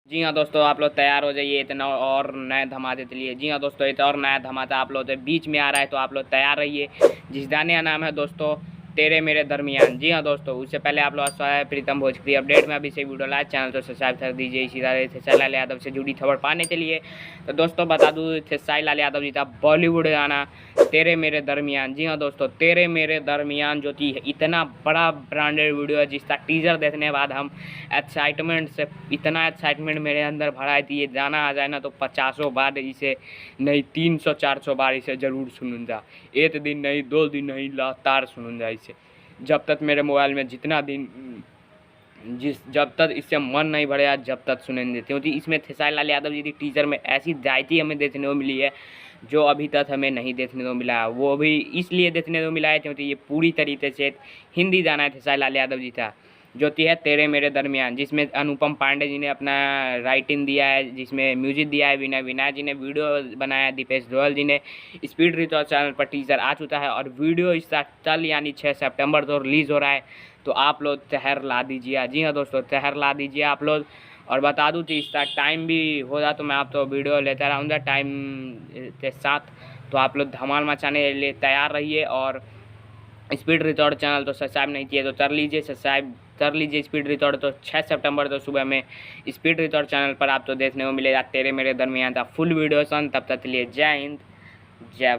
जी हाँ दोस्तों, आप लोग तैयार हो जाइए इतना और नए धमाके के लिए। जी हाँ दोस्तों, एक और नया धमाका आप लोग के बीच में आ रहा है, तो आप लोग तैयार रहिए। जिस गाने का नाम है दोस्तों तेरे मेरे दरमियान। जी हाँ दोस्तों, उससे पहले आप लोग स्वागत है प्रीतम भोजपुरी अपडेट में। अभी से वीडियो लाइक चैनल तो सब्सक्राइब कर दीजिए इसी तरह से खेसारी लाल यादव से जुड़ी खबर पाने के लिए। तो दोस्तों बता दूँ, खेसारी लाल यादव जी का बॉलीवुड गाना तेरे मेरे दरमियान। जी हाँ दोस्तों, तेरे मेरे दरमियान जो कि इतना बड़ा ब्रांडेड वीडियो है, जिसका टीजर देखने के बाद हम एक्साइटमेंट से इतना एक्साइटमेंट मेरे अंदर भरा है कि ये गाना आ जाए ना तो 50 बार इसे नहीं 300-400 बार इसे ज़रूर सुनूंगा। एक दिन नहीं, 2 दिन नहीं, लगातार सुनूंगा इसे जब तक मेरे मोबाइल में जितना दिन जब तक इससे मन नहीं भरेगा जब तक सुनेंगे। क्योंकि इसमें खेसारी लाल यादव जी की टीजर में ऐसी जायती हमें देखने को मिली है जो अभी तक हमें नहीं देखने को मिला है। वो भी इसलिए देखने को मिला है क्योंकि ये पूरी तरीके से हिंदी गाना है खेसारी लाल यादव जी का, जो कि है तेरे मेरे दरमियान, जिसमें अनुपम पांडे जी ने अपना राइटिंग दिया है, जिसमें म्यूजिक दिया है विनय विनायक जी ने, वीडियो बनाया है दीपेश दोहल जी ने। स्पीड रिचॉर्ज चैनल पर टीजर आ चुका है और वीडियो इसका कल यानी 6 सितंबर को रिलीज़ हो रहा है। तो आप लोग तहर ला दीजिए। जी हाँ दोस्तों, तहर ला दीजिए आप लोग। और बता दूँ कि इसका टाइम भी होगा तो मैं आप तो वीडियो लेता रहूँगा टाइम के साथ। तो आप लोग धमाल मचाने के लिए तैयार रहिए। और स्पीड रिकॉर्ड चैनल तो सब्सक्राइब नहीं किए तो कर लीजिए, सब्सक्राइब कर लीजिए स्पीड रिकॉर्ड। तो 6 सितंबर तो सुबह में स्पीड रिकॉर्ड चैनल पर आप तो देखने को मिलेगा तेरे मेरे दरमियान का फुल वीडियो सन। तब तक के लिए जय हिंद, जय भारत।